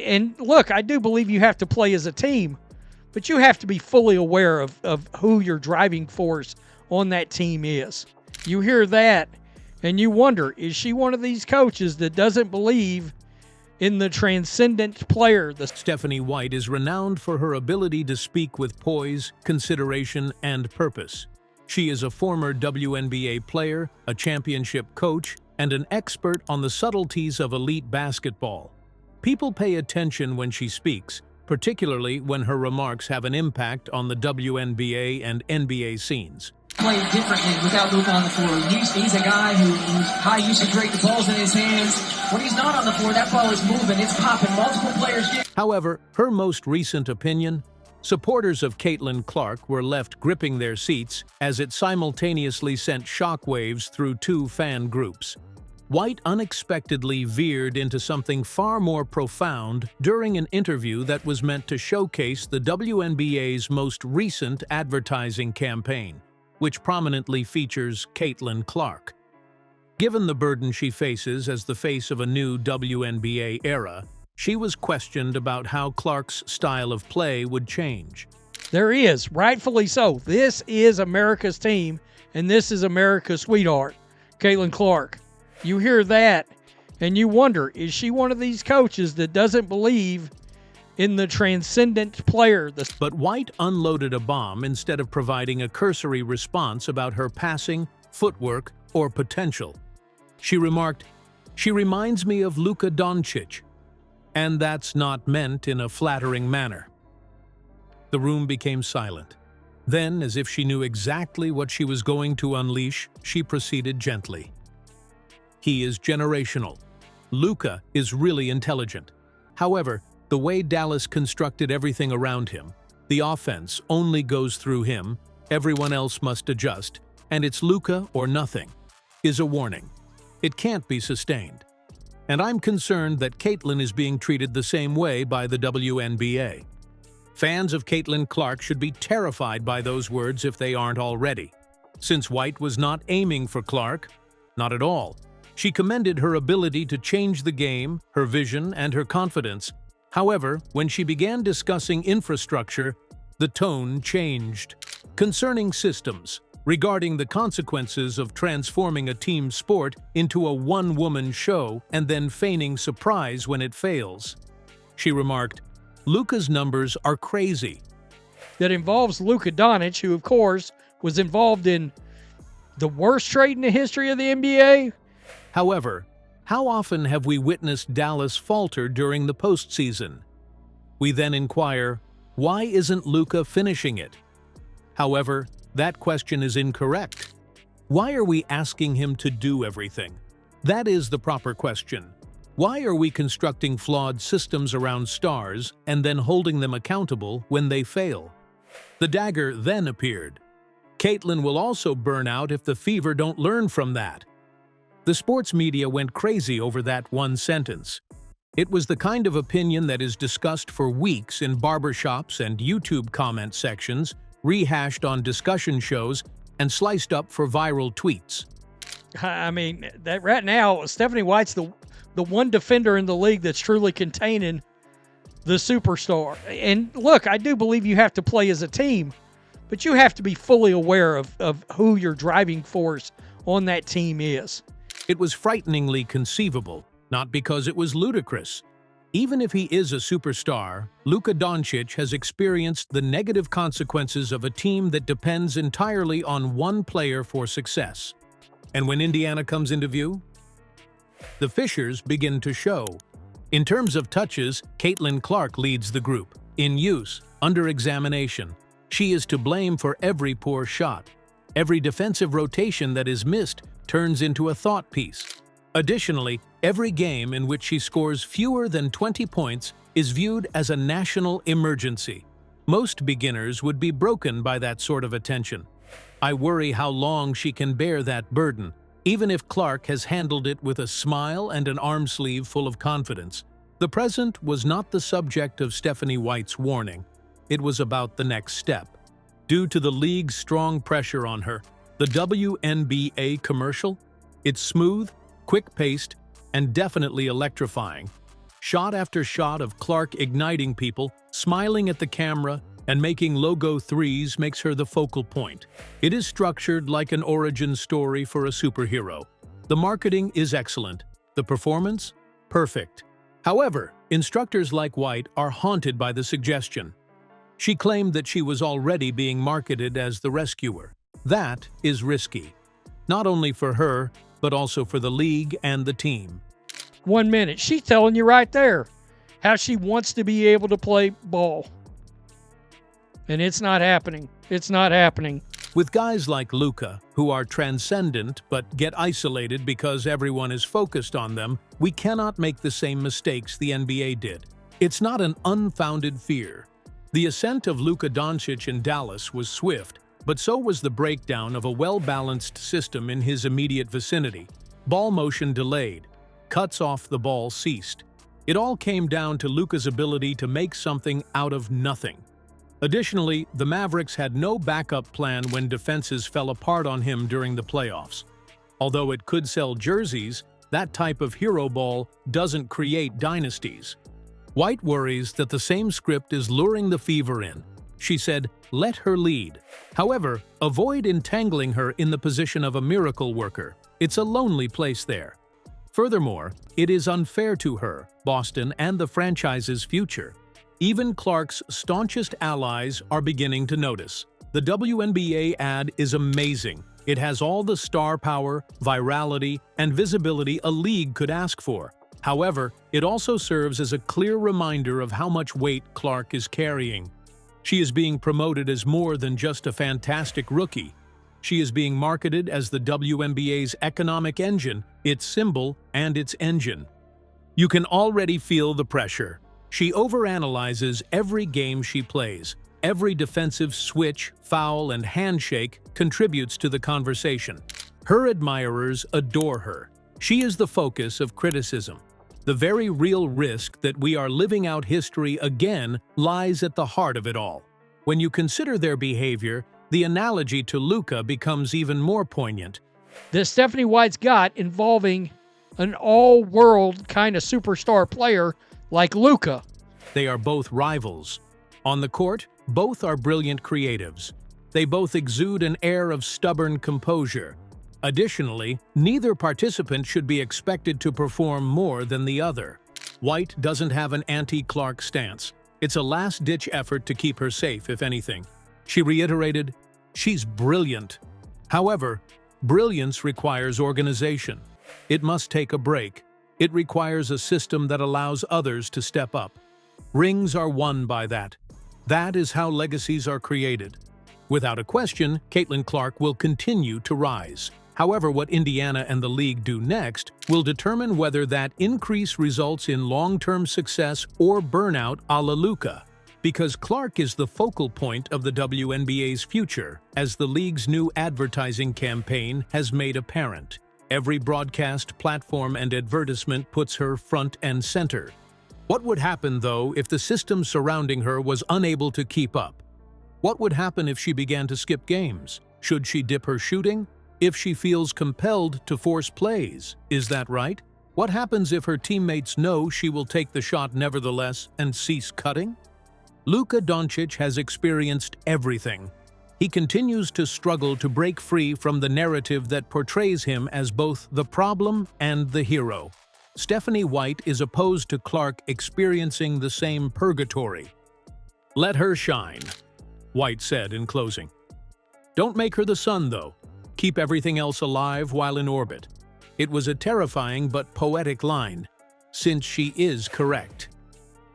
And look, I do believe you have to play as a team, but you have to be fully aware of who your driving force on that team is. You hear that and you wonder, is she one of these coaches that doesn't believe in the transcendent player? Stephanie White is renowned for her ability to speak with poise, consideration, and purpose. She is a former WNBA player, a championship coach, and an expert on the subtleties of elite basketball. People pay attention when she speaks, particularly when her remarks have an impact on the WNBA and NBA scenes. Playing differently without Luka on the floor. He's a guy who's high usage rate, the ball's in his hands. When he's not on the floor, that ball is moving, it's popping, multiple players get. However, her most recent opinion, supporters of Caitlin Clark were left gripping their seats as it simultaneously sent shockwaves through two fan groups. White unexpectedly veered into something far more profound during an interview that was meant to showcase the WNBA's most recent advertising campaign, which prominently features Caitlin Clark. Given the burden she faces as the face of a new WNBA era, she was questioned about how Clark's style of play would change. There is, rightfully so. This is America's team, and this is America's sweetheart, Caitlin Clark. You hear that and you wonder, is she one of these coaches that doesn't believe in the transcendent player? But White unloaded a bomb instead of providing a cursory response about her passing, footwork, or potential. She remarked, "She reminds me of Luka Doncic," and that's not meant in a flattering manner. The room became silent. Then, as if she knew exactly what she was going to unleash, she proceeded gently. He is generational. Luka is really intelligent. However, the way Dallas constructed everything around him, the offense only goes through him, everyone else must adjust, and it's Luka or nothing, is a warning. It can't be sustained. And I'm concerned that Caitlin is being treated the same way by the WNBA. Fans of Caitlin Clark should be terrified by those words if they aren't already. Since White was not aiming for Clark, not at all. She commended her ability to change the game, her vision, and her confidence. However, when she began discussing infrastructure, the tone changed. Concerning systems, regarding the consequences of transforming a team sport into a one-woman show and then feigning surprise when it fails. She remarked, "Luka's numbers are crazy." That involves Luka Doncic, who, of course, was involved in the worst trade in the history of the NBA. However, how often have we witnessed Dallas falter during the postseason? We then inquire, why isn't Luka finishing it? However, that question is incorrect. Why are we asking him to do everything? That is the proper question. Why are we constructing flawed systems around stars and then holding them accountable when they fail? The dagger then appeared. Caitlin will also burn out if the Fever don't learn from that. The sports media went crazy over that one sentence. It was the kind of opinion that is discussed for weeks in barbershops and YouTube comment sections, rehashed on discussion shows, and sliced up for viral tweets. I mean, that right now, Stephanie White's the one defender in the league that's truly containing the superstar. And look, I do believe you have to play as a team, but you have to be fully aware of who your driving force on that team is. It was frighteningly conceivable, not because it was ludicrous. Even if he is a superstar, Luka Doncic has experienced the negative consequences of a team that depends entirely on one player for success. And when Indiana comes into view, the fissures begin to show. In terms of touches, Caitlin Clark leads the group. In use, under examination, she is to blame for every poor shot. Every defensive rotation that is missed turns into a thought piece. Additionally, every game in which she scores fewer than 20 points is viewed as a national emergency. Most beginners would be broken by that sort of attention. I worry how long she can bear that burden, even if Clark has handled it with a smile and an arm sleeve full of confidence. The present was not the subject of Stephanie White's warning. It was about the next step. Due to the league's strong pressure on her, the WNBA commercial, it's smooth, quick-paced, and definitely electrifying. Shot after shot of Clark igniting people, smiling at the camera, and making logo threes makes her the focal point. It is structured like an origin story for a superhero. The marketing is excellent. The performance? Perfect. However, instructors like White are haunted by the suggestion. She claimed that she was already being marketed as the rescuer. That is risky. Not only for her, but also for the league and the team. 1 minute. She's telling you right there how she wants to be able to play ball. And it's not happening. It's not happening. With guys like Luka, who are transcendent but get isolated because everyone is focused on them, we cannot make the same mistakes the NBA did. It's not an unfounded fear. The ascent of Luka Doncic in Dallas was swift, but so was the breakdown of a well-balanced system in his immediate vicinity. Ball motion delayed. Cuts off the ball ceased. It all came down to Luka's ability to make something out of nothing. Additionally, the Mavericks had no backup plan when defenses fell apart on him during the playoffs. Although it could sell jerseys, that type of hero ball doesn't create dynasties. White worries that the same script is luring the fever in. She said, "Let her lead." However, avoid entangling her in the position of a miracle worker. It's a lonely place there. Furthermore, it is unfair to her, Boston, and the franchise's future. Even Clark's staunchest allies are beginning to notice. The WNBA ad is amazing. It has all the star power, virality, and visibility a league could ask for. However, it also serves as a clear reminder of how much weight Clark is carrying. She is being promoted as more than just a fantastic rookie. She is being marketed as the WNBA's economic engine, its symbol, and its engine. You can already feel the pressure. She overanalyzes every game she plays. Every defensive switch, foul, and handshake contributes to the conversation. Her admirers adore her. She is the focus of criticism. The very real risk that we are living out history again lies at the heart of it all. When you consider their behavior, the analogy to Luka becomes even more poignant. That Stephanie White's got involving an all-world kind of superstar player like Luka. They are both rivals. On the court, both are brilliant creatives. They both exude an air of stubborn composure. Additionally, neither participant should be expected to perform more than the other. White doesn't have an anti-Clark stance. It's a last-ditch effort to keep her safe, if anything. She reiterated, "She's brilliant." However, brilliance requires organization. It must take a break. It requires a system that allows others to step up. Rings are won by that. That is how legacies are created. Without a question, Caitlin Clark will continue to rise. However, what Indiana and the league do next will determine whether that increase results in long-term success or burnout a la Luka. Because Clark is the focal point of the WNBA's future, as the league's new advertising campaign has made apparent. Every broadcast, platform, and advertisement puts her front and center. What would happen, though, if the system surrounding her was unable to keep up? What would happen if she began to skip games? Should she dip her shooting? If she feels compelled to force plays, is that right? What happens if her teammates know she will take the shot nevertheless and cease cutting? Luka Doncic has experienced everything. He continues to struggle to break free from the narrative that portrays him as both the problem and the hero. Stephanie White is opposed to Clark experiencing the same purgatory. "Let her shine," White said in closing. "Don't make her the sun, though. Keep everything else alive while in orbit." It was a terrifying but poetic line, since she is correct.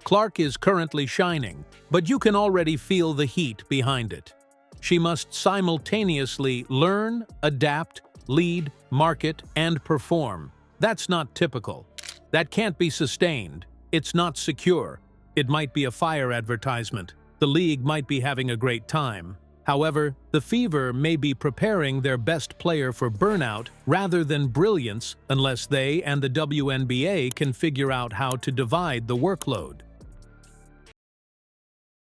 Clark is currently shining, but you can already feel the heat behind it. She must simultaneously learn, adapt, lead, market, and perform. That's not typical. That can't be sustained. It's not secure. It might be a fire advertisement. The league might be having a great time. However, the Fever may be preparing their best player for burnout rather than brilliance unless they and the WNBA can figure out how to divide the workload.